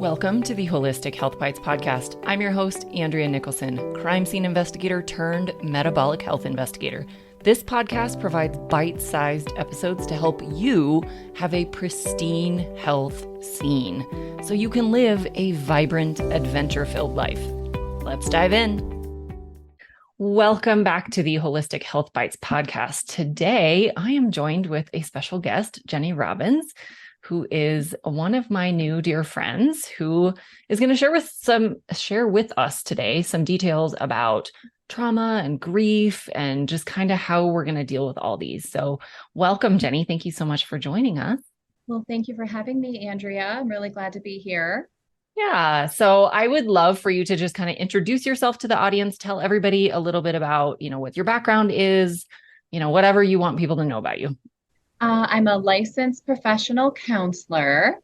Welcome to the Holistic Health Bites podcast. I'm your host, Andrea Nicholson, crime scene investigator turned metabolic health investigator. This podcast provides bite-sized episodes to help you have a pristine health scene so you can live a vibrant, adventure-filled life. Let's dive in. Welcome back to the Holistic Health Bites podcast. Today, I am joined with a special guest, Jenny Robbins, who is one of my new dear friends who is going to share with us today some details about trauma and grief and just kind of how we're going to deal with all these. So welcome, Jenny. Thank you so much for joining us. Well, thank you for having me, Andrea. I'm really glad to be here. Yeah. So I would love for you to just kind of introduce yourself to the audience, tell everybody a little bit about, what your background is, whatever you want people to know about you. I'm a licensed professional counselor.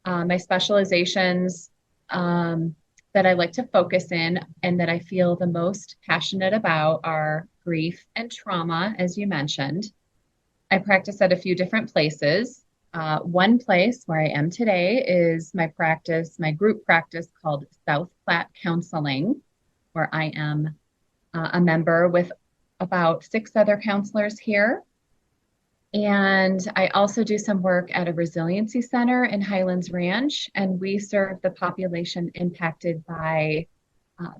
My specializations that I like to focus in and that I feel the most passionate about are grief and trauma, as you mentioned. I practice at a few different places. One place where I am today is my group practice called South Platte Counseling, where I am a member with about 6 other counselors here. And I also do some work at a resiliency center in Highlands Ranch, and we serve the population impacted by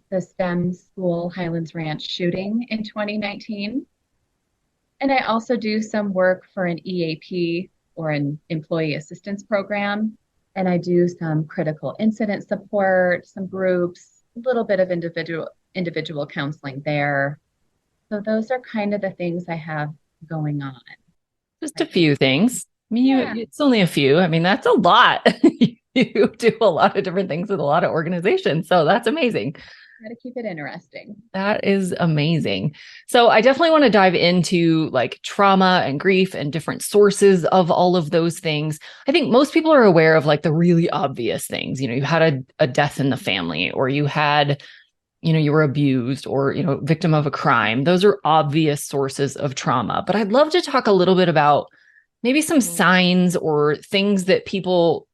the STEM school Highlands Ranch shooting in 2019. And I also do some work for an EAP or an employee assistance program, and I do some critical incident support, some groups, a little bit of individual counseling there. So those are kind of the things I have going on. Just a few things. Yeah. It's only a few. That's a lot. You do a lot of different things with a lot of organizations. So that's amazing. Got to keep it interesting. That is amazing. So I definitely want to dive into like trauma and grief and different sources of all of those things. I think most people are aware of like the really obvious things. You had a death in the family, or you had, you were abused, or, victim of a crime. Those are obvious sources of trauma. But I'd love to talk a little bit about maybe some signs or things that people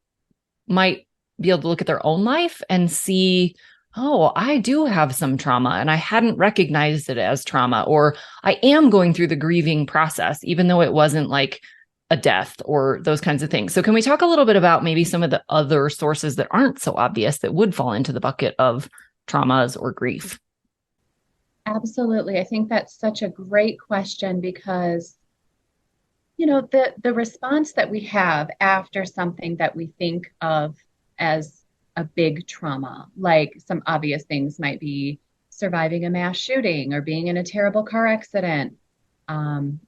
might be able to look at their own life and see, oh, I do have some trauma and I hadn't recognized it as trauma, or I am going through the grieving process, even though it wasn't like a death or those kinds of things. So can we talk a little bit about maybe some of the other sources that aren't so obvious that would fall into the bucket of traumas or grief? Absolutely. I think that's such a great question because, the response that we have after something that we think of as a big trauma, like some obvious things might be surviving a mass shooting or being in a terrible car accident,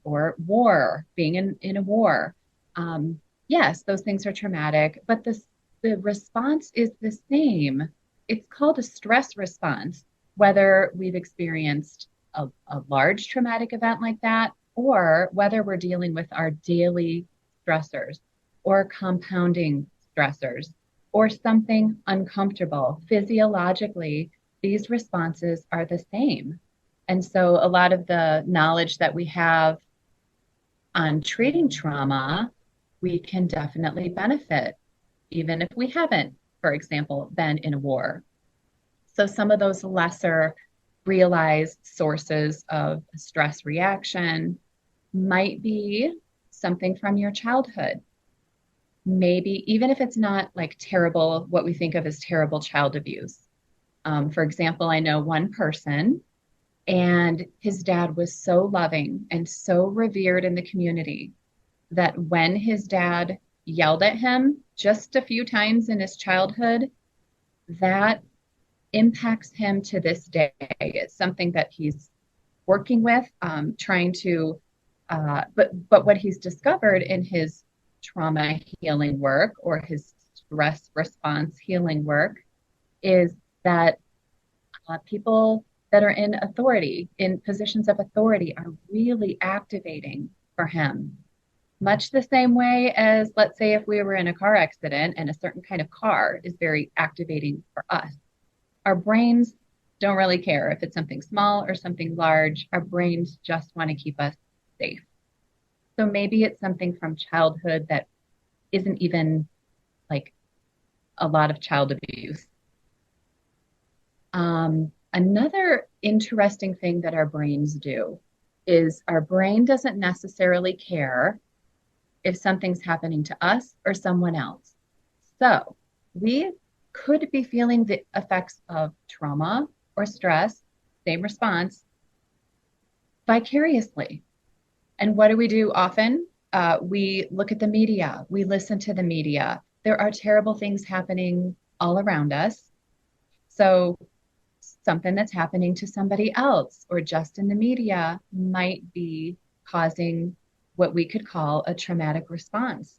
or war, being in a war. Yes, those things are traumatic, but the response is the same. It's called a stress response, whether we've experienced a large traumatic event like that, or whether we're dealing with our daily stressors or compounding stressors or something uncomfortable. Physiologically, these responses are the same. And so a lot of the knowledge that we have on treating trauma, we can definitely benefit, even if we haven't, for example, been in a war. So some of those lesser realized sources of stress reaction might be something from your childhood. Maybe even if it's not like terrible, what we think of as terrible child abuse. For example, I know one person and his dad was so loving and so revered in the community that when his dad yelled at him just a few times in his childhood, that impacts him to this day. It's something that he's working with, trying to, but what he's discovered in his trauma healing work or his stress response healing work is that people that are in authority, in positions of authority, are really activating for him. Much the same way as, let's say, if we were in a car accident and a certain kind of car is very activating for us. Our brains don't really care if it's something small or something large. Our brains just want to keep us safe. So maybe it's something from childhood that isn't even like a lot of child abuse. Another interesting thing that our brains do is our brain doesn't necessarily care if something's happening to us or someone else. So we could be feeling the effects of trauma or stress, same response, vicariously. And what do we do often? We look at the media, we listen to the media. There are terrible things happening all around us. So something that's happening to somebody else or just in the media might be causing what we could call a traumatic response.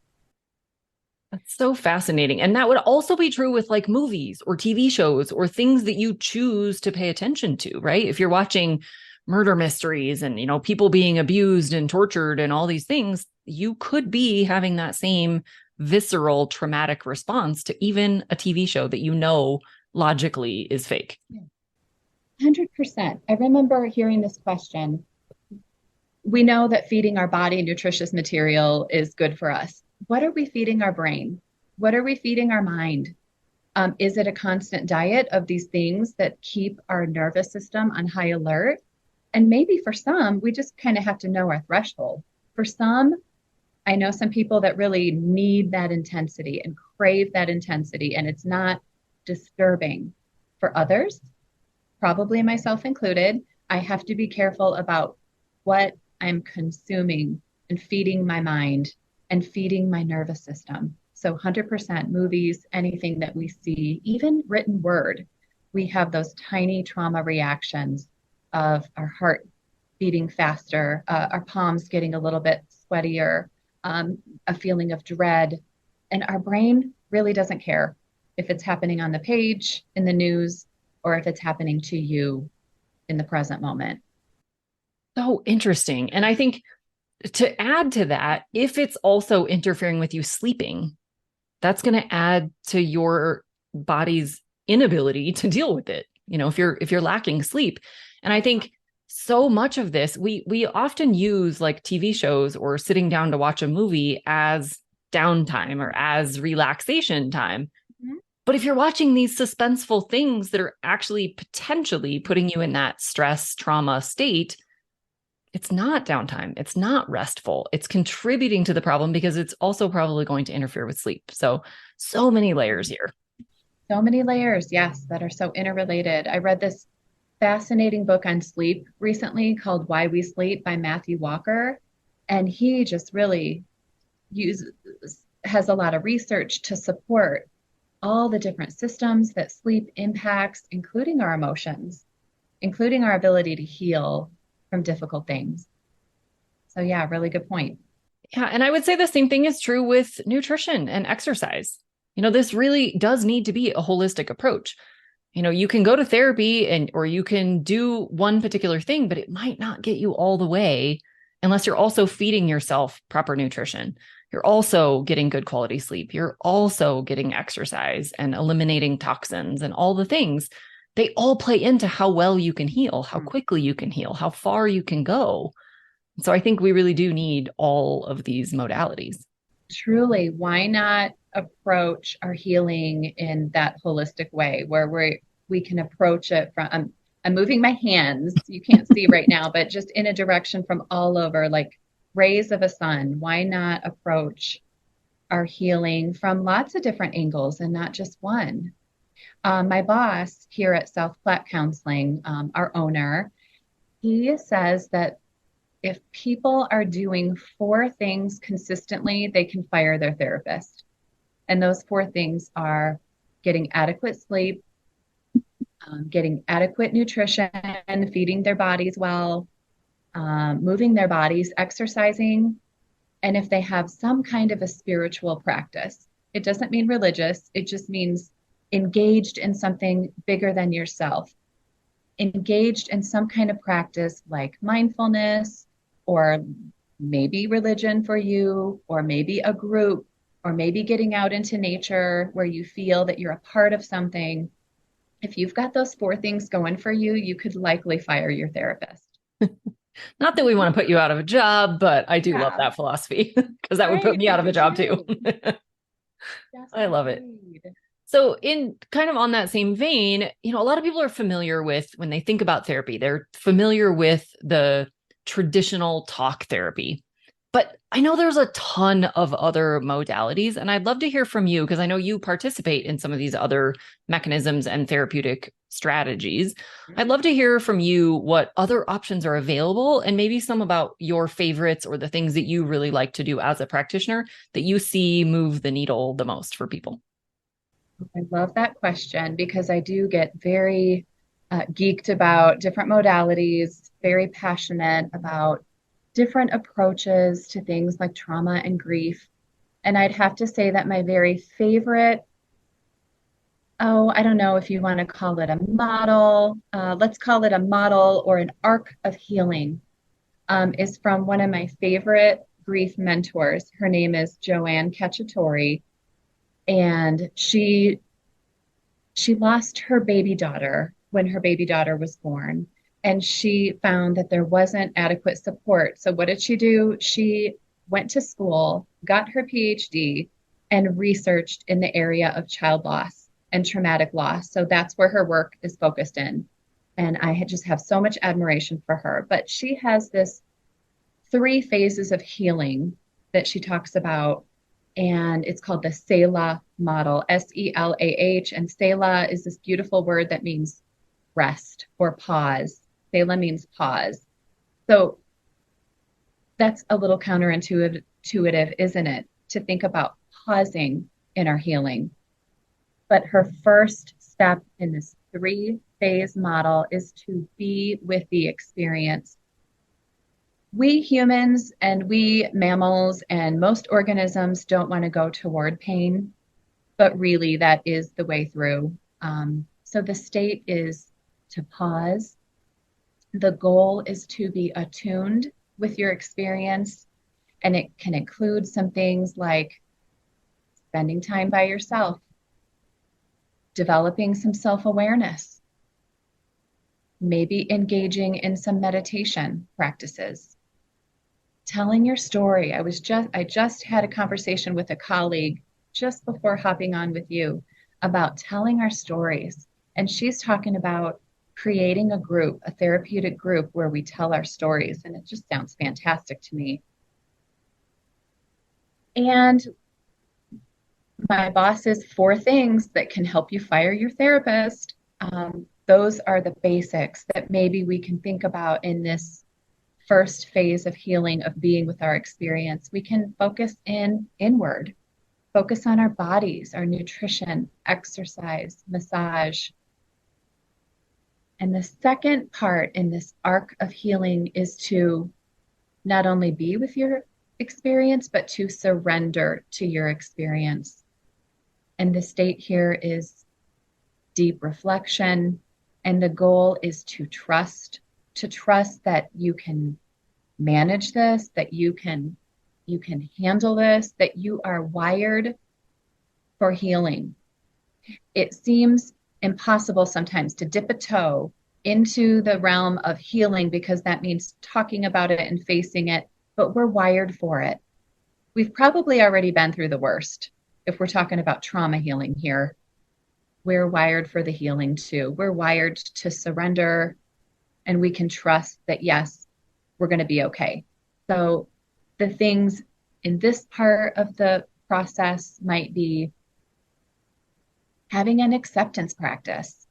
That's so fascinating. And that would also be true with like movies or TV shows or things that you choose to pay attention to, right? If you're watching murder mysteries and, people being abused and tortured and all these things, you could be having that same visceral traumatic response to even a TV show that logically is fake. 100%. I remember hearing this question. We know that feeding our body nutritious material is good for us. What are we feeding our brain? What are we feeding our mind? Is it a constant diet of these things that keep our nervous system on high alert? And maybe for some, we just kind of have to know our threshold. For some, I know some people that really need that intensity and crave that intensity, and it's not disturbing. For others, probably myself included, I have to be careful about what I'm consuming and feeding my mind and feeding my nervous system. So 100% movies, anything that we see, even written word, we have those tiny trauma reactions of our heart beating faster, our palms getting a little bit sweatier, a feeling of dread. And our brain really doesn't care if it's happening on the page, in the news, or if it's happening to you in the present moment. So interesting. And I think to add to that, if it's also interfering with you sleeping, that's going to add to your body's inability to deal with it. If you're lacking sleep. And I think so much of this, we often use like TV shows or sitting down to watch a movie as downtime or as relaxation time. Mm-hmm. But if you're watching these suspenseful things that are actually potentially putting you in that stress, trauma state, it's not downtime. It's not restful. It's contributing to the problem because it's also probably going to interfere with sleep. So many layers here. So many layers, yes, that are so interrelated. I read this fascinating book on sleep recently called Why We Sleep by Matthew Walker. And he just really has a lot of research to support all the different systems that sleep impacts, including our emotions, including our ability to heal from difficult things. So yeah, really good point. Yeah. And I would say the same thing is true with nutrition and exercise. This really does need to be a holistic approach. You can go to therapy or you can do one particular thing, but it might not get you all the way unless you're also feeding yourself proper nutrition. You're also getting good quality sleep. You're also getting exercise and eliminating toxins and all the things. They all play into how well you can heal, how quickly you can heal, how far you can go. So I think we really do need all of these modalities. Truly, why not approach our healing in that holistic way where we can approach it from I'm moving my hands, you can't see right now, but just in a direction from all over, like rays of a sun. Why not approach our healing from lots of different angles and not just one? My boss here at South Platte Counseling, our owner, he says that if people are doing 4 things consistently, they can fire their therapist. And those 4 things are getting adequate sleep, getting adequate nutrition, feeding their bodies well, moving their bodies, exercising, and if they have some kind of a spiritual practice. It doesn't mean religious, it just means engaged in something bigger than yourself, engaged in some kind of practice like mindfulness, or maybe religion for you, or maybe a group, or maybe getting out into nature where you feel that you're a part of something. If you've got those 4 things going for you, you could likely fire your therapist. Not that we want to put you out of a job, but I do love that philosophy because that would put me out of a job too. I love it. So, in kind of on that same vein, a lot of people are familiar with when they think about therapy, they're familiar with the traditional talk therapy. But I know there's a ton of other modalities, and I'd love to hear from you because I know you participate in some of these other mechanisms and therapeutic strategies. I'd love to hear from you what other options are available and maybe some about your favorites or the things that you really like to do as a practitioner that you see move the needle the most for people. I love that question because I do get very geeked about different modalities, very passionate about different approaches to things like trauma and grief. And I'd have to say that my very favorite, oh, I don't know if you want to call it a model, let's call it a model or an arc of healing, is from one of my favorite grief mentors. Her name is Joanne Cacciatore, and she lost her baby daughter when her baby daughter was born, and she found that there wasn't adequate support. So what did she do? She went to school, got her PhD, and researched in the area of child loss and traumatic loss. So that's where her work is focused in. And I just have so much admiration for her. But she has this three phases of healing that she talks about, and it's called the Selah model, Selah. And Selah is this beautiful word that means rest or pause. Selah means pause. So that's a little counterintuitive, isn't it? To think about pausing in our healing. But her first step in this three-phase model is to be with the experience. We humans and we mammals and most organisms don't want to go toward pain, but really that is the way through. So the state is to pause. The goal is to be attuned with your experience, and it can include some things like spending time by yourself, developing some self-awareness, maybe engaging in some meditation practices, telling your story. I just had a conversation with a colleague just before hopping on with you about telling our stories. And she's talking about creating a group, a therapeutic group where we tell our stories. And it just sounds fantastic to me. And my boss's four things that can help you fire your therapist. Those are the basics that maybe we can think about in this first phase of healing, of being with our experience. We can focus inward, focus on our bodies, our nutrition, exercise, massage. And the second part in this arc of healing is to not only be with your experience, but to surrender to your experience. And the state here is deep reflection. And the goal is to trust that you can manage this, that you can handle this, that you are wired for healing. It seems impossible sometimes to dip a toe into the realm of healing because that means talking about it and facing it, but we're wired for it. We've probably already been through the worst. If we're talking about trauma healing here, we're wired for the healing too. We're wired to surrender, and we can trust that, yes, we're going to be okay. So the things in this part of the process might be having an acceptance practice.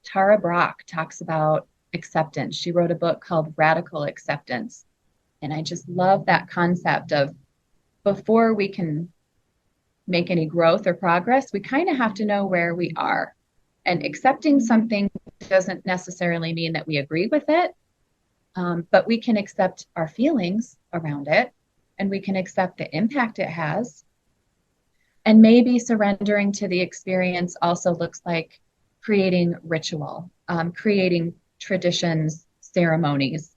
Tara Brach talks about acceptance. She wrote a book called Radical Acceptance. And I just love that concept of before we can make any growth or progress, we kind of have to know where we are. And accepting something doesn't necessarily mean that we agree with it, but we can accept our feelings around it, and we can accept the impact it has. And maybe surrendering to the experience also looks like creating ritual, creating traditions, ceremonies.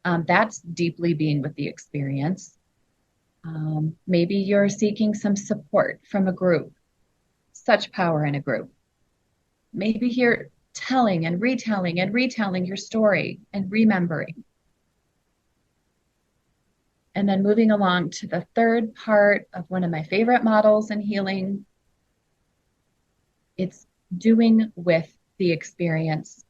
That's deeply being with the experience. Maybe you're seeking some support from a group. Such power in a group. Maybe you're telling and retelling your story and remembering. And then moving along to the third part of one of my favorite models in healing, it's doing with the experience.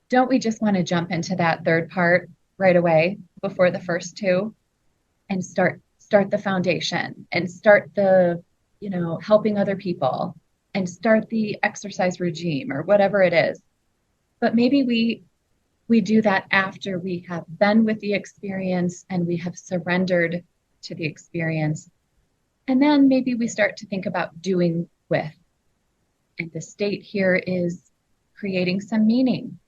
Don't we just want to jump into that third part right away before the first two and start the foundation and start the, helping other people and start the exercise regime or whatever it is. But maybe we do that after we have been with the experience and we have surrendered to the experience. And then maybe we start to think about doing with. And the state here is creating some meaning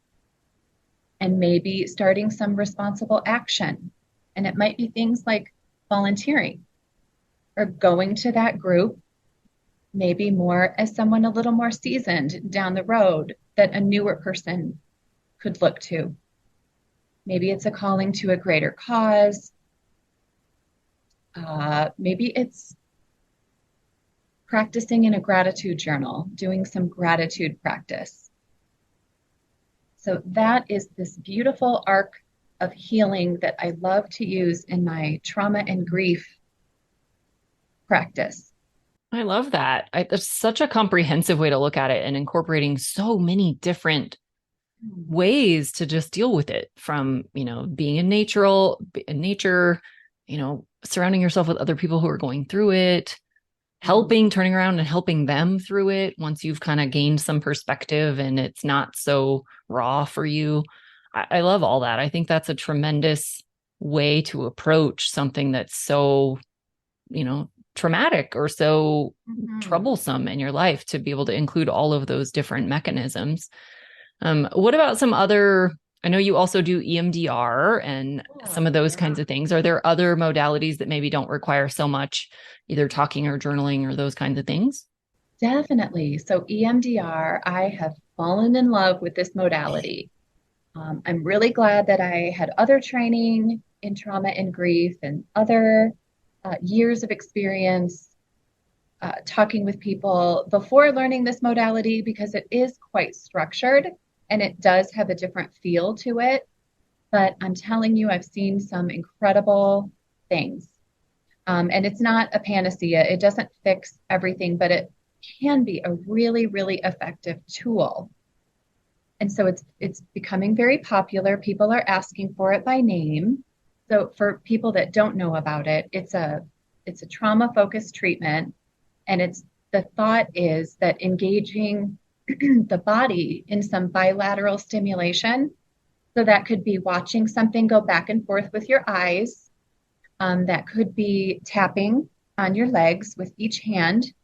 and maybe starting some responsible action. And it might be things like volunteering or going to that group, maybe more as someone a little more seasoned down the road that a newer person could look to. Maybe it's a calling to a greater cause. Maybe it's practicing in a gratitude journal, doing some gratitude practice. So that is this beautiful arc of healing that I love to use in my trauma and grief practice. I love that. It's such a comprehensive way to look at it and incorporating so many different ways to just deal with it from, being in nature, surrounding yourself with other people who are going through it, turning around and helping them through it once you've kind of gained some perspective and it's not so raw for you. I love all that. I think that's a tremendous way to approach something that's so, traumatic or so troublesome in your life, to be able to include all of those different mechanisms. What about some other, I know you also do EMDR and some of those kinds of things. Are there other modalities that maybe don't require so much either talking or journaling or those kinds of things? Definitely. So EMDR, I have fallen in love with this modality. I'm really glad that I had other training in trauma and grief and other years of experience talking with people before learning this modality, because it is quite structured and it does have a different feel to it. But I'm telling you, I've seen some incredible things. And it's not a panacea. It doesn't fix everything, but it can be a really, really effective tool. And so it's becoming very popular. People are asking for it by name. So for people that don't know about it, it's a trauma focused treatment. And the thought is that engaging the body in some bilateral stimulation. So that could be watching something go back and forth with your eyes. That could be tapping on your legs with each hand.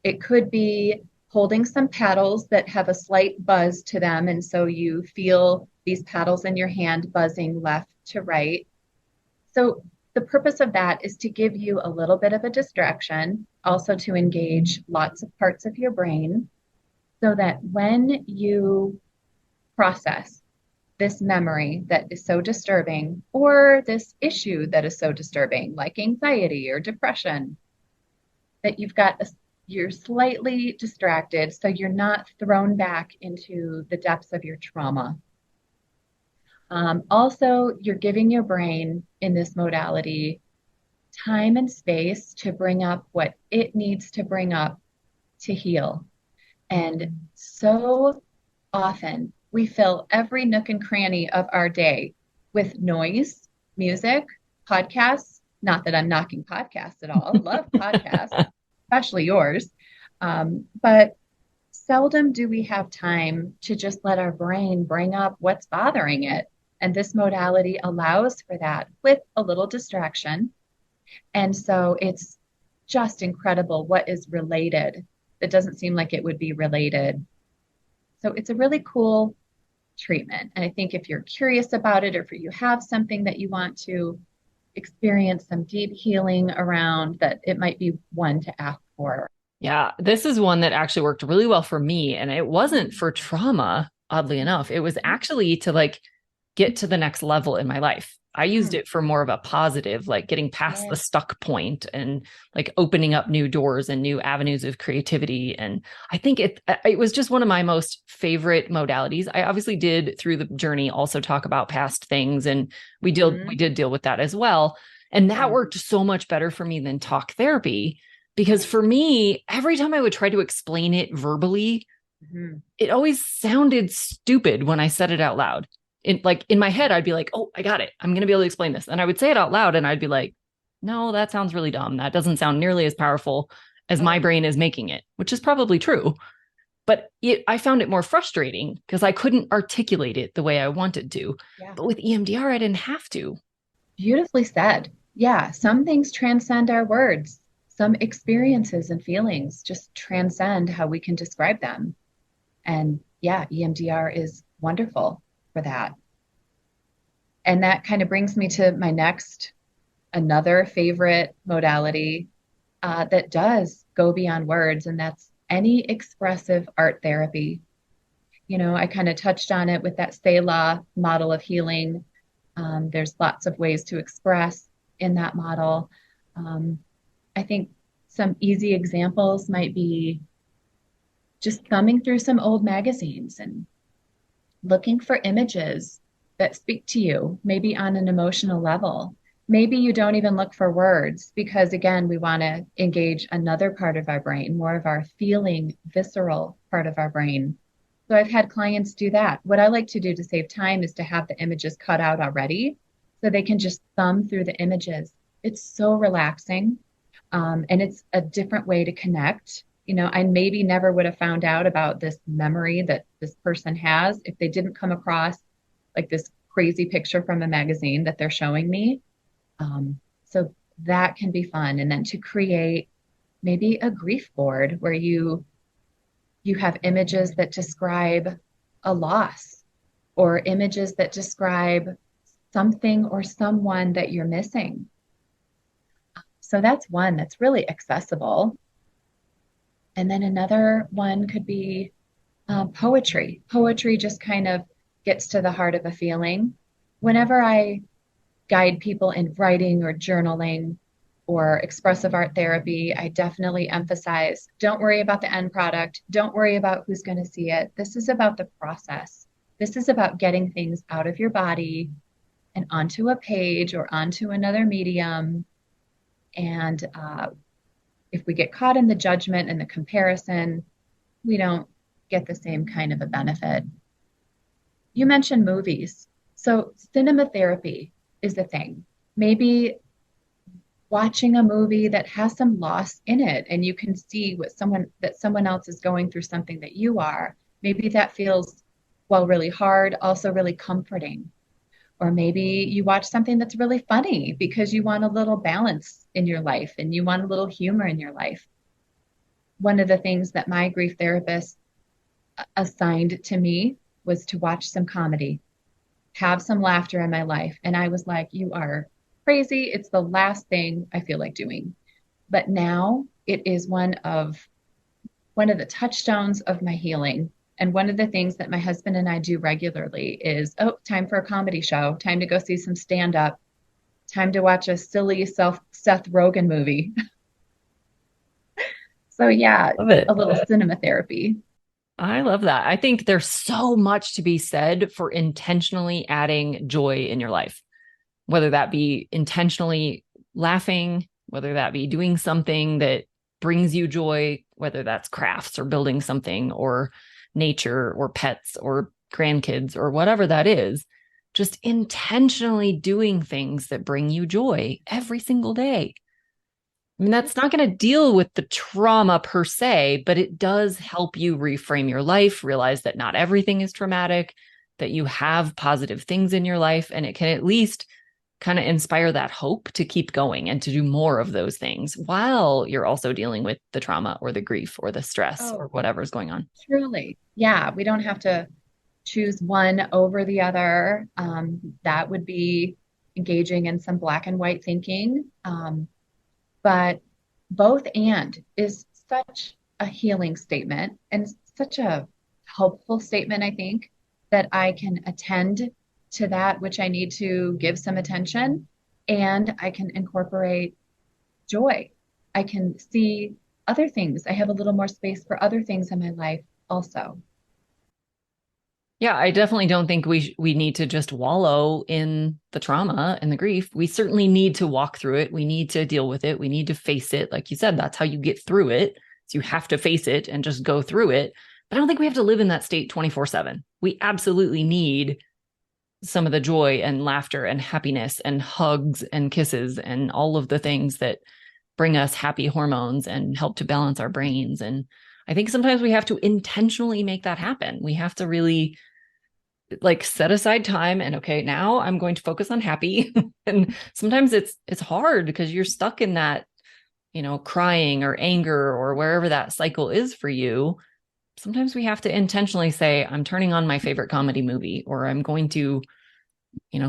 It could be holding some paddles that have a slight buzz to them. And so you feel these paddles in your hand buzzing left to right. So the purpose of that is to give you a little bit of a distraction, also to engage lots of parts of your brain, so that when you process this memory that is so disturbing, or this issue that is so disturbing, like anxiety or depression, that you're slightly distracted so you're not thrown back into the depths of your trauma. Also, you're giving your brain in this modality time and space to bring up what it needs to bring up to heal. And so often we fill every nook and cranny of our day with noise, music, podcasts. Not that I'm knocking podcasts at all. Love podcasts, especially yours. But seldom do we have time to just let our brain bring up what's bothering it. And this modality allows for that with a little distraction. And so it's just incredible what is related. It doesn't seem like it would be related. So it's a really cool treatment. And I think if you're curious about it, or if you have something that you want to experience some deep healing around, that it might be one to ask for. Yeah, this is one that actually worked really well for me. And it wasn't for trauma, oddly enough. It was actually to get to the next level in my life. I used Mm, it for more of a positive, like getting past yeah. the stuck point and like opening up new doors and new avenues of creativity. And I think it was just one of my most favorite modalities. I obviously did through the journey also talk about past things, and we Mhm. did deal with that as well. And that Yeah. worked so much better for me than talk therapy, because Mm, for me, every time I would try to explain it verbally, mhm. it always sounded stupid when I said it out loud. In my head, I'd be like, "Oh, I got it. I'm going to be able to explain this." And I would say it out loud and I'd be like, "No, that sounds really dumb. That doesn't sound nearly as powerful as my Oh, brain is making it," which is probably true. But I found it more frustrating because I couldn't articulate it the way I wanted to. yeah. But with EMDR, I didn't have to. Beautifully said. Yeah, some things transcend our words. Some experiences and feelings just transcend how we can describe them. And yeah, EMDR is wonderful for that. And that kind of brings me to my next, another favorite modality that does go beyond words, and that's any expressive art therapy. You know, I kind of touched on it with that Selah model of healing. There's lots of ways to express in that model. Um, I think some easy examples might be just thumbing through some old magazines and looking for images that speak to you, maybe on an emotional level. Maybe you don't even look for words because, again, we want to engage another part of our brain, more of our feeling, visceral part of our brain. So I've had clients do that. What I like to do to save time is to have the images cut out already so they can just thumb through the images. It's so relaxing. And it's a different way to connect. You know, I maybe never would have found out about this memory that this person has if they didn't come across like this crazy picture from a magazine that they're showing me. So that can be fun. And then to create maybe a grief board where you have images that describe a loss or images that describe something or someone that you're missing. So that's one that's really accessible. And then another one could be poetry. Poetry just kind of gets to the heart of a feeling. Whenever I guide people in writing or journaling or expressive art therapy, I definitely emphasize don't worry about the end product. Don't worry about who's going to see it. This is about the process. This is about getting things out of your body and onto a page or onto another medium. And if we get caught in the judgment and the comparison, we don't get the same kind of a benefit. You mentioned movies. So cinema therapy is a thing. Maybe watching a movie that has some loss in it and you can see someone else is going through something that you are. Maybe that feels well really hard, also really comforting. Or maybe you watch something that's really funny because you want a little balance in your life and you want a little humor in your life. One of the things that my grief therapist assigned to me was to watch some comedy, have some laughter in my life. And I was like, you are crazy. It's the last thing I feel like doing. But now it is one of the touchstones of my healing. And one of the things that my husband and I do regularly is, oh, time for a comedy show, time to go see some stand up, time to watch a silly Seth Rogen movie. So yeah, Love it. a little cinema therapy. I love that. I think there's so much to be said for intentionally adding joy in your life, whether that be intentionally laughing, whether that be doing something that brings you joy, whether that's crafts or building something or nature or pets or grandkids or whatever that is, just intentionally doing things that bring you joy every single day. I mean, that's not going to deal with the trauma per se, but it does help you reframe your life, realize that not everything is traumatic, that you have positive things in your life, and it can at least kind of inspire that hope to keep going and to do more of those things while you're also dealing with the trauma or the grief or the stress or Oh, whatever's going on. truly. Yeah, we don't have to choose one over the other. That would be engaging in some black and white thinking. But both and is such a healing statement and such a helpful statement, I think, that I can attend to that which I need to give some attention, and I can incorporate joy. I can see other things. I have a little more space for other things in my life also. Yeah, I definitely don't think we need to just wallow in the trauma and the grief. We certainly need to walk through it. We need to deal with it. We need to face it. Like you said, that's how you get through it. So you have to face it and just go through it. But I don't think we have to live in that state 24/7. We absolutely need some of the joy and laughter and happiness and hugs and kisses and all of the things that bring us happy hormones and help to balance our brains. And I think sometimes we have to intentionally make that happen. We have to really like set aside time and okay, now I'm going to focus on happy. And sometimes it's hard because you're stuck in that, crying or anger or wherever that cycle is for you. Sometimes we have to intentionally say, I'm turning on my favorite comedy movie, or I'm going to,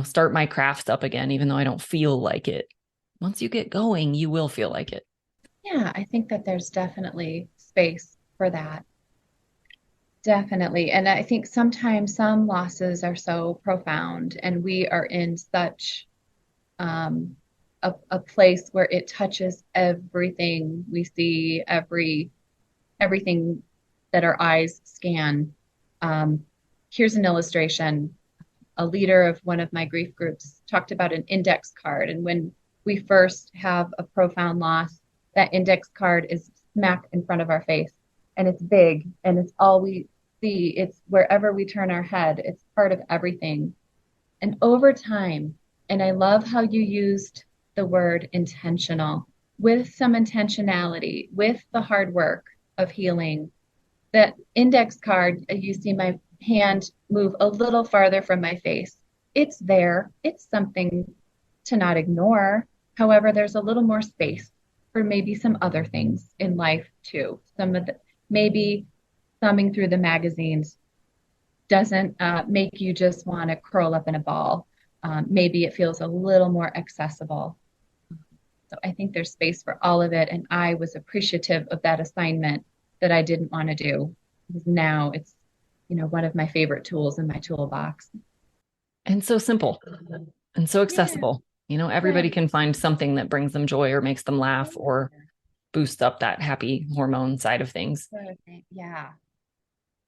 start my crafts up again, even though I don't feel like it. Once you get going, you will feel like it. Yeah, I think that there's definitely space for that. Definitely. And I think sometimes some losses are so profound and we are in such um, a place where it touches everything we see, everything that our eyes scan. Um, Here's an illustration. A leader of one of my grief groups talked about an index card. And when we first have a profound loss, that index card is smack in front of our face and it's big and it's all we see. It's wherever we turn our head, it's part of everything. And over time, and I love how you used the word intentional, with some intentionality, with the hard work of healing, that index card, you see my hand move a little farther from my face. It's there. It's something to not ignore. However, there's a little more space for maybe some other things in life too. Some of the, maybe thumbing through the magazines doesn't make you just want to curl up in a ball. Maybe it feels a little more accessible. So I think there's space for all of it. And I was appreciative of that assignment that I didn't want to do. Because now it's, one of my favorite tools in my toolbox. And so simple and so Yeah, accessible. Everybody right. can find something that brings them joy or makes them laugh or boosts up that happy hormone side of things. Yeah.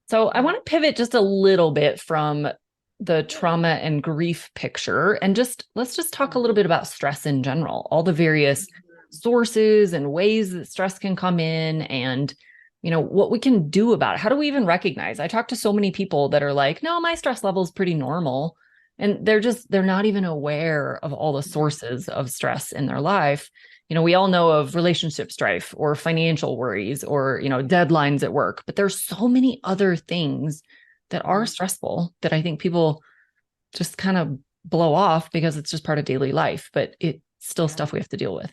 So I want to pivot just a little bit from the trauma and grief picture and let's just talk a little bit about stress in general, all the various sources and ways that stress can come in and what we can do about it. How do we even recognize? I talk to so many people that are like, no, my stress level is pretty normal. And they're not even aware of all the sources of stress in their life. We all know of relationship strife or financial worries or, deadlines at work, but there's so many other things that are stressful that I think people just kind of blow off because it's just part of daily life, but it's still stuff we have to deal with.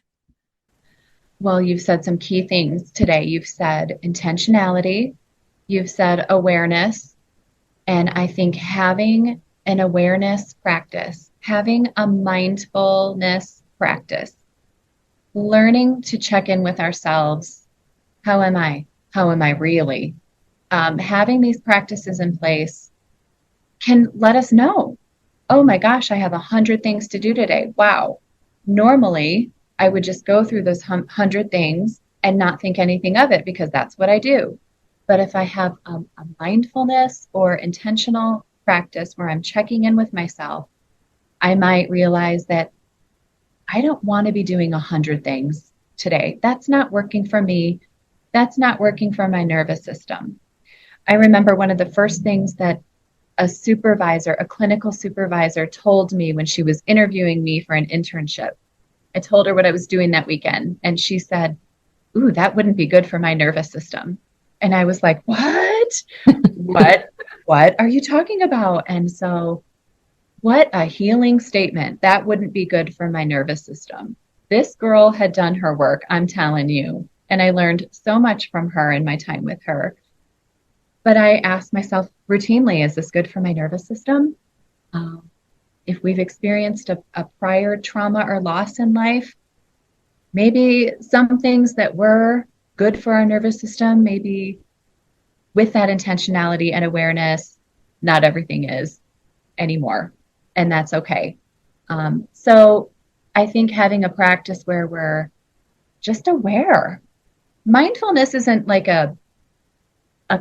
Well, you've said some key things today. You've said intentionality, you've said awareness, and I think having an awareness practice, having a mindfulness practice, learning to check in with ourselves. How am I? How am I really? Having these practices in place can let us know, oh my gosh, I have 100 things to do today. Wow. Normally, I would just go through those 100 things and not think anything of it because that's what I do. But if I have a mindfulness or intentional practice where I'm checking in with myself, I might realize that I don't want to be doing 100 things today. That's not working for me. That's not working for my nervous system. I remember one of the first things that a supervisor, a clinical supervisor, told me when she was interviewing me for an internship. I told her what I was doing that weekend, and she said, "Ooh, that wouldn't be good for my nervous system." And I was like, "What? What? What are you talking about?" And so, what a healing statement. That wouldn't be good for my nervous system. This girl had done her work, I'm telling you. And I learned so much from her in my time with her. But I ask myself routinely, is this good for my nervous system? If we've experienced a prior trauma or loss in life, maybe some things that were good for our nervous system, maybe with that intentionality and awareness, not everything is anymore. and that's okay. So I think having a practice where we're just aware. Mindfulness isn't like a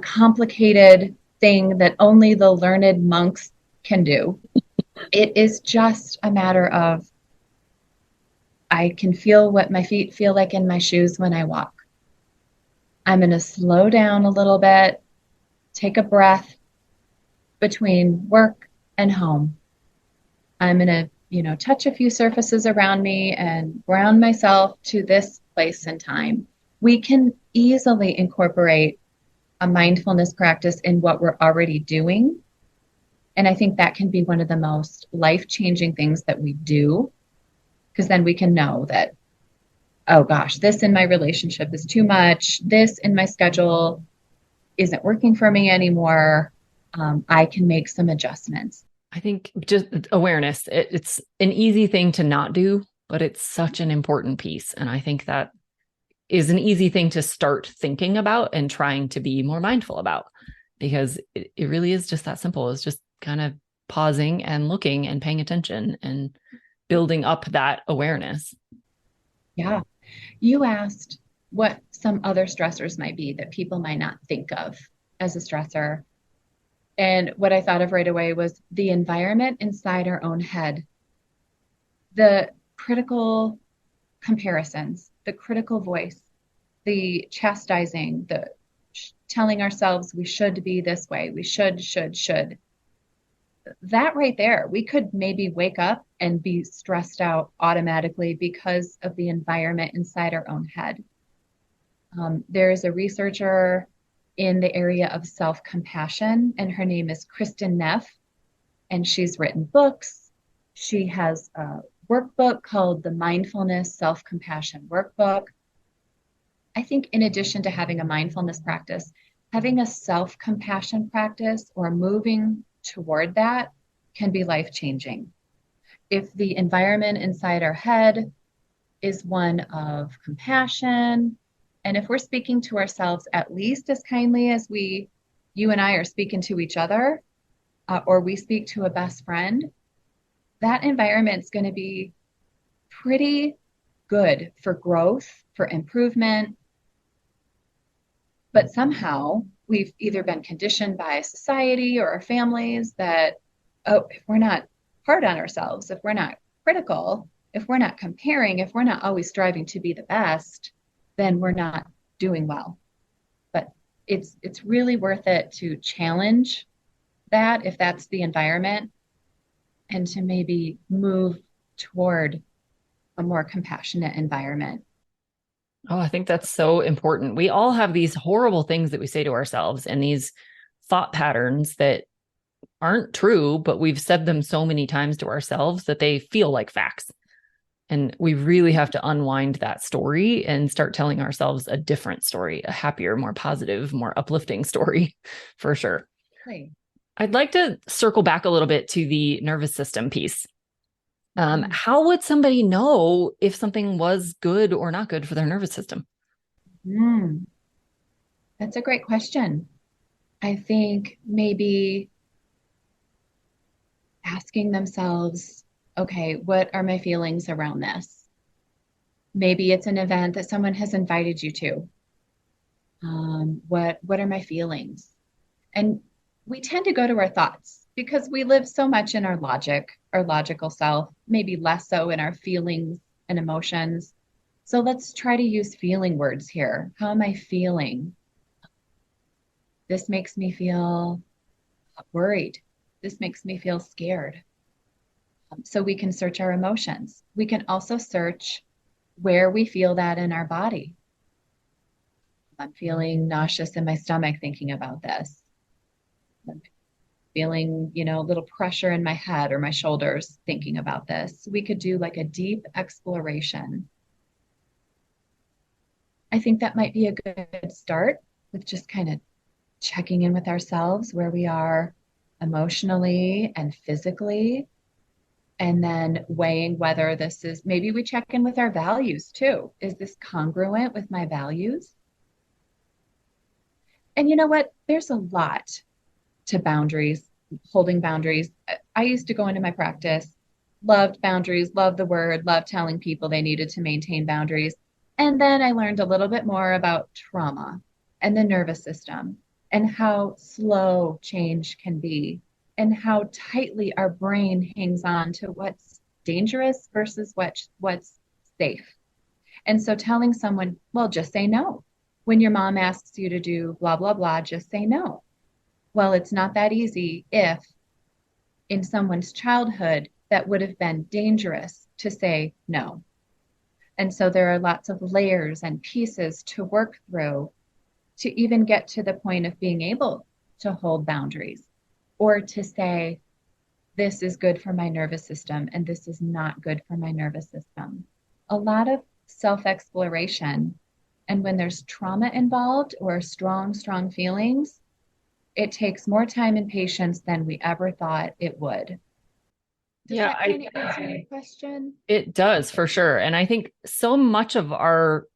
complicated thing that only the learned monks can do. It is just a matter of I can feel what my feet feel like in my shoes when I walk. I'm going to slow down a little bit, take a breath between work and home. I'm going to, touch a few surfaces around me and ground myself to this place and time. We can easily incorporate a mindfulness practice in what we're already doing. And I think that can be one of the most life-changing things that we do, because then we can know that, oh gosh, this in my relationship is too much. This in my schedule isn't working for me anymore. I can make some adjustments. I think just awareness, it's an easy thing to not do, but it's such an important piece. And I think that is an easy thing to start thinking about and trying to be more mindful about, because it really is just that simple. It's just kind of pausing and looking and paying attention and building up that awareness. Yeah. You asked what some other stressors might be that people might not think of as a stressor. And what I thought of right away was the environment inside our own head, the critical comparisons, the critical voice, the chastising, the telling ourselves we should be this way, we should. That right there, we could maybe wake up and be stressed out automatically because of the environment inside our own head. There's a researcher in the area of self-compassion, and her name is Kristen Neff, and she's written books. She has a workbook called the Mindfulness Self-Compassion Workbook. I think in addition to having a mindfulness practice, having a self-compassion practice or moving toward that can be life-changing. If the environment inside our head is one of compassion, and if we're speaking to ourselves at least as kindly as you and I are speaking to each other, or we speak to a best friend, that environment's going to be pretty good for growth, for improvement. But somehow we've either been conditioned by society or our families that, oh, if we're not hard on ourselves, if we're not critical, if we're not comparing, if we're not always striving to be the best, then we're not doing well. But it's really worth it to challenge that if that's the environment, and to maybe move toward a more compassionate environment. Oh, I think that's so important. We all have these horrible things that we say to ourselves and these thought patterns that aren't true, but we've said them so many times to ourselves that they feel like facts. And we really have to unwind that story and start telling ourselves a different story, a happier, more positive, more uplifting story for sure. Right. I'd like to circle back a little bit to the nervous system piece. How would somebody know if something was good or not good for their nervous system? Mm, that's a great question. I think maybe asking themselves, okay, what are my feelings around this? Maybe it's an event that someone has invited you to. What are my feelings? And we tend to go to our thoughts because we live so much in our logic, our logical self, maybe less so in our feelings and emotions. So let's try to use feeling words here. How am I feeling? This makes me feel worried. This makes me feel scared. So we can search our emotions. We can also search where we feel that in our body. I'm feeling nauseous in my stomach thinking about this. I'm feeling, a little pressure in my head or my shoulders thinking about this. We could do like a deep exploration. I think that might be a good start with just kind of checking in with ourselves where we are emotionally and physically, and then weighing whether this is, maybe we check in with our values too. Is this congruent with my values? And you know what? There's a lot to boundaries. holding boundaries. I used to go into my practice, loved boundaries, loved the word, loved telling people they needed to maintain boundaries. And then I learned a little bit more about trauma and the nervous system and how slow change can be and how tightly our brain hangs on to what's dangerous versus what's safe. And so telling someone, well, just say no. When your mom asks you to do blah, blah, blah, just say no. Well, it's not that easy if in someone's childhood that would have been dangerous to say no. And so there are lots of layers and pieces to work through to even get to the point of being able to hold boundaries or to say, this is good for my nervous system and this is not good for my nervous system. A lot of self exploration. And when there's trauma involved or strong, strong feelings, it takes more time and patience than we ever thought it would. Does Yeah, that kind of answer your question? it does for sure. And I think so much of our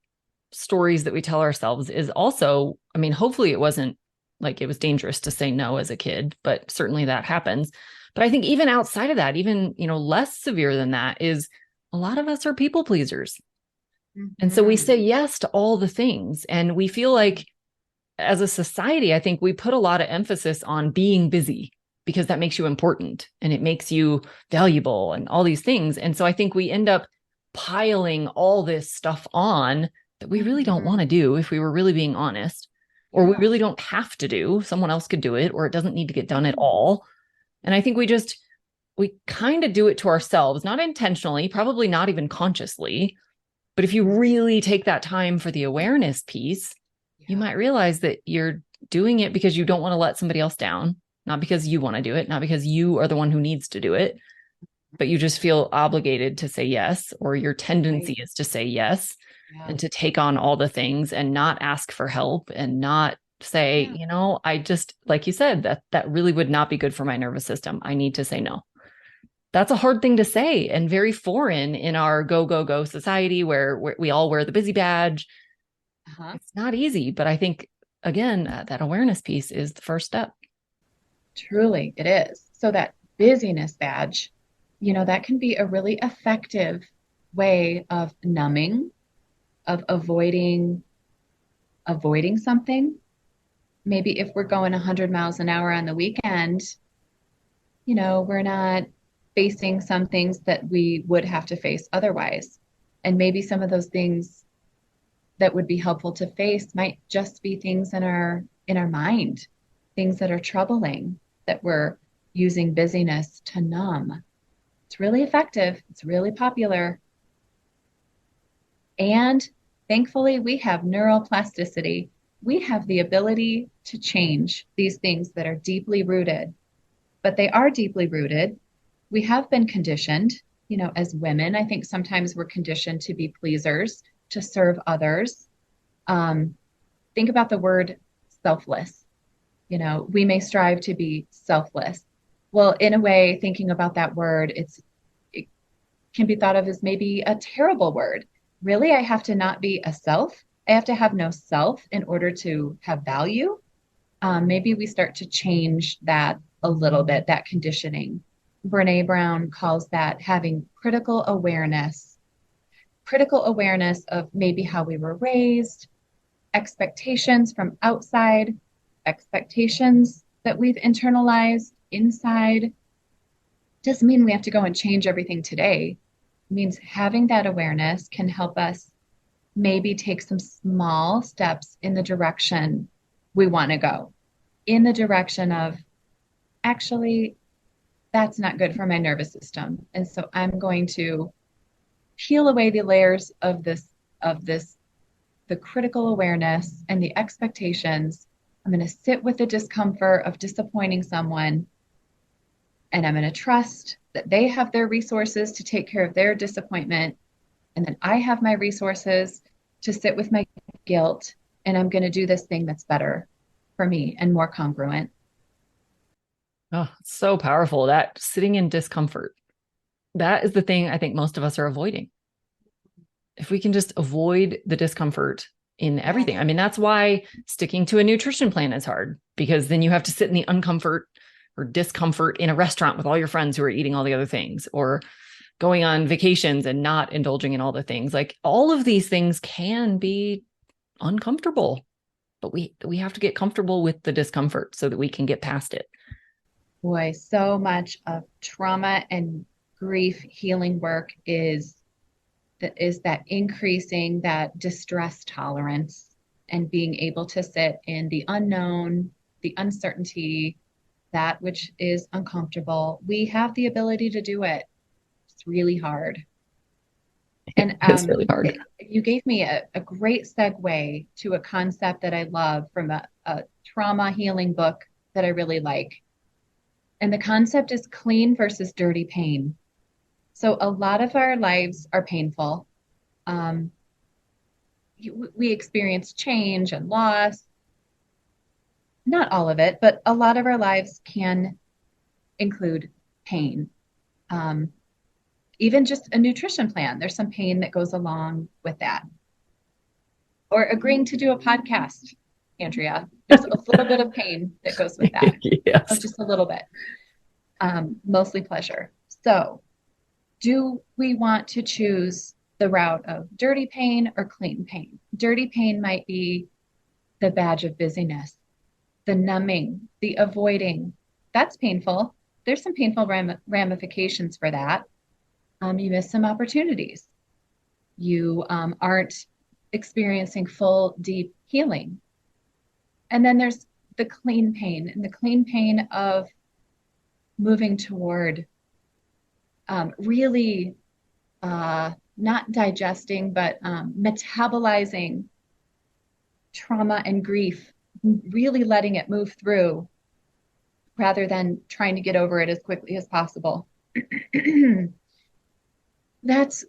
stories that we tell ourselves is also, I mean, hopefully it wasn't like it was dangerous to say no as a kid, but certainly that happens. But I think even outside of that, even, less severe than that is a lot of us are people pleasers. And so we say yes to all the things. And we feel like as a society, I think we put a lot of emphasis on being busy because that makes you important and it makes you valuable and all these things. And so I think we end up piling all this stuff on that we really don't want to do if we were really being honest, or we really don't have to do. Someone else could do it, or it doesn't need to get done at all. And I think we kind of do it to ourselves, not intentionally, probably not even consciously. But if you really take that time for the awareness piece, you might realize that you're doing it because you don't want to let somebody else down, not because you want to do it, not because you are the one who needs to do it, but you just feel obligated to say yes, or your tendency is to say yes and to take on all the things and not ask for help and not say, I just, like you said, that really would not be good for my nervous system. I need to say no. That's a hard thing to say and very foreign in our go, go, go society where we all wear the busy badge. It's not easy, but I think, again, that awareness piece is the first step. Truly, it is. So that busyness badge, that can be a really effective way of numbing, of avoiding something. Maybe if we're going 100 miles an hour on the weekend, we're not facing some things that we would have to face otherwise. And maybe some of those things that would be helpful to face might just be things in our mind, things that are troubling that we're using busyness to numb. It's really effective. It's really popular. And thankfully, we have neuroplasticity. We have the ability to change these things that are deeply rooted, but they are deeply rooted. We have been conditioned, as women. I think sometimes we're conditioned to be pleasers, to serve others. Think about the word selfless. We may strive to be selfless. Well, in a way, thinking about that word, it can be thought of as maybe a terrible word. Really, I have to not be a self. I have to have no self in order to have value. Maybe we start to change that a little bit, that conditioning. Brene Brown calls that having critical awareness of maybe how we were raised, expectations from outside, expectations that we've internalized inside. Doesn't mean we have to go and change everything today. It means having that awareness can help us maybe take some small steps in the direction we want to go, in the direction of actually, that's not good for my nervous system. And so I'm going to peel away the layers of the critical awareness and the expectations. I'm going to sit with the discomfort of disappointing someone, and I'm going to trust that they have their resources to take care of their disappointment. And then I have my resources to sit with my guilt, and I'm going to do this thing that's better for me and more congruent. Oh, it's so powerful. That sitting in discomfort. That is the thing I think most of us are avoiding. If we can just avoid the discomfort in everything. I mean, that's why sticking to a nutrition plan is hard, because then you have to sit in the uncomfort or discomfort in a restaurant with all your friends who are eating all the other things, or going on vacations and not indulging in all the things. Like all of these things can be uncomfortable, but we have to get comfortable with the discomfort so that we can get past it. Boy, so much of trauma and grief healing work is that increasing that distress tolerance and being able to sit in the unknown, the uncertainty, that which is uncomfortable. We have the ability to do it. It's really hard. And It's really hard. you gave me a great segue to a concept that I love from a trauma healing book that I really like. And the concept is clean versus dirty pain. So a lot of our lives are painful. Um, we experience change and loss. Not all of it, but a lot of our lives can include pain. Um, Even just a nutrition plan, there's some pain that goes along with that. Or agreeing to do a podcast, Andrea, there's a little bit of pain that goes with that. Oh, Yes. just a little bit. Mostly pleasure. So, do we want to choose the route of dirty pain or clean pain? Dirty pain might be the badge of busyness, the numbing, the avoiding. That's painful. There's some painful ramifications for that. You miss some opportunities. You aren't experiencing full, deep healing. And then there's the clean pain, and the clean pain of moving toward really not digesting, but metabolizing trauma and grief, really letting it move through rather than trying to get over it as quickly as possible. That's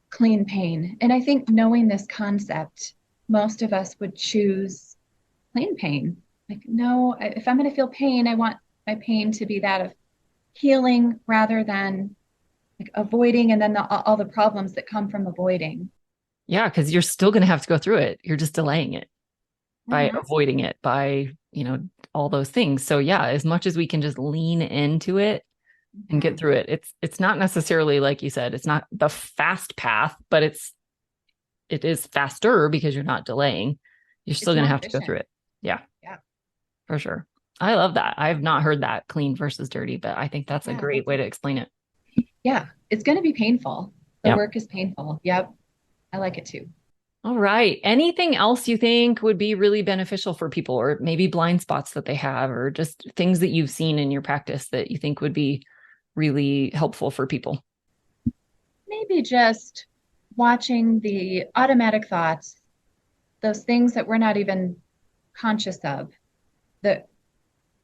clean pain. And I think knowing this concept, most of us would choose clean pain. Like, no, if I'm going to feel pain, I want my pain to be that of healing rather than like avoiding and then all the problems that come from avoiding. Yeah, because you're still going to have to go through it. You're just delaying it by Mhm. avoiding it, by, all those things. So yeah, as much as we can just lean into it and get Mhm. through it, it's not necessarily, like you said, it's not the fast path, but it is faster because you're not delaying. You're still It's going to more have to go efficient. through it. Yeah, Yeah. for sure. I love that. I have not heard that clean versus dirty, but I think that's a Yeah. great way to explain it. Yeah. It's going to be painful. The Yep. work is painful. Yep. I like it too. All right. Anything else you think would be really beneficial for people, or maybe blind spots that they have, or just things that you've seen in your practice that you think would be really helpful for people? Maybe just watching the automatic thoughts, those things that we're not even conscious of, that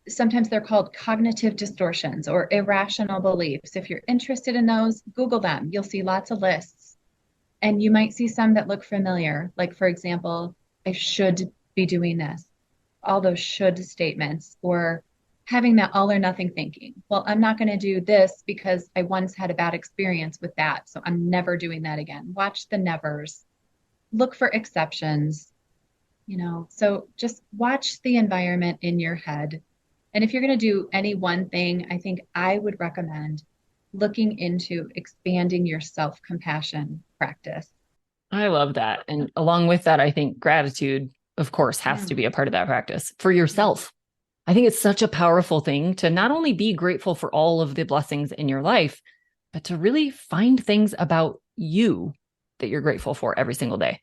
sometimes they're called cognitive distortions or irrational beliefs. If you're interested in those, Google them. You'll see lots of lists. And you might see some that look familiar. Like, for example, I should be doing this. All those should statements, or having that all or nothing thinking. Well, I'm not going to do this because I once had a bad experience with that. So I'm never doing that again. Watch the nevers, look for exceptions. So just watch the environment in your head. And if you're going to do any one thing, I think I would recommend looking into expanding your self compassion practice. I love that. And along with that, I think gratitude, of course, has to Mm, be a part of that practice for yeah, yourself. I think it's such a powerful thing to not only be grateful for all of the blessings in your life, but to really find things about you that you're grateful for every single day.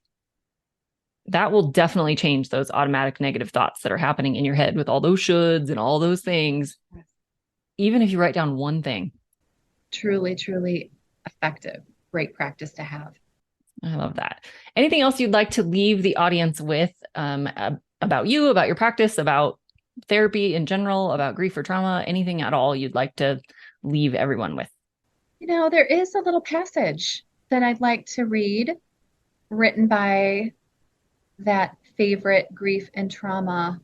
That will definitely change those automatic negative thoughts that are happening in your head with all those shoulds and all those things. Even if you write down one thing. truly, truly effective. Great practice to have. I love that. Anything else you'd like to leave the audience with, about you, about your practice, about therapy in general, about grief or trauma, anything at all you'd like to leave everyone with? There is a little passage that I'd like to read, written by that favorite grief and trauma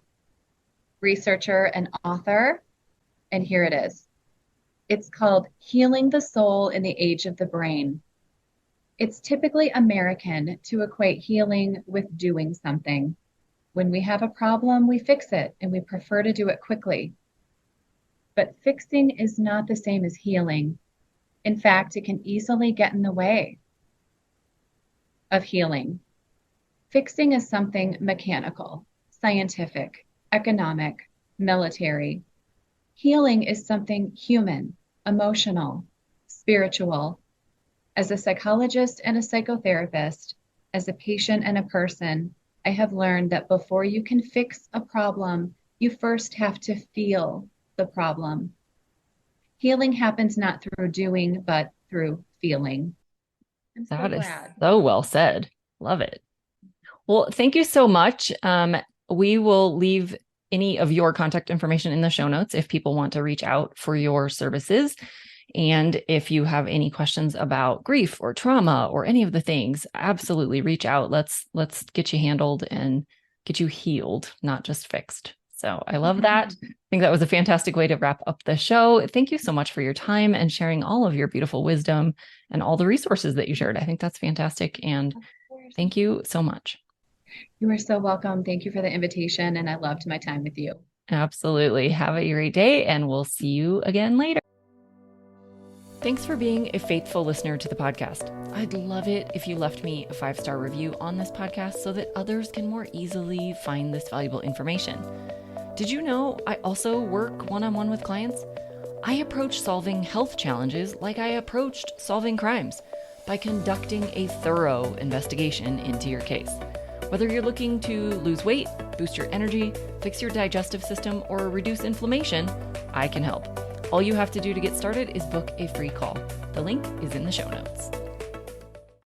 researcher and author. And here it is. It's called Healing the Soul in the Age of the Brain. It's typically American to equate healing with doing something. When we have a problem, we fix it and we prefer to do it quickly. But fixing is not the same as healing. In fact, it can easily get in the way of healing. Fixing is something mechanical, scientific, economic, military. Healing is something human, emotional, spiritual. As a psychologist and a psychotherapist, as a patient and a person, I have learned that before you can fix a problem, you first have to feel the problem. Healing happens not through doing, but through feeling. I'm so That is glad. so well said. Love it. Well, thank you so much. We will leave any of your contact information in the show notes if people want to reach out for your services. And if you have any questions about grief or trauma or any of the things, absolutely reach out. Let's get you handled and get you healed, not just fixed. So I love that. I think that was a fantastic way to wrap up the show. Thank you so much for your time and sharing all of your beautiful wisdom and all the resources that you shared. I think that's fantastic. And thank you so much. You are so welcome. Thank you for the invitation, and I loved my time with you. Absolutely. Have a great day, and we'll see you again later. Thanks for being a faithful listener to the podcast. I'd love it if you left me a 5-star review on this podcast so that others can more easily find this valuable information. Did you know I also work one-on-one with clients? I approach solving health challenges like I approached solving crimes, by conducting a thorough investigation into your case. Whether you're looking to lose weight, boost your energy, fix your digestive system, or reduce inflammation, I can help. All you have to do to get started is book a free call. The link is in the show notes.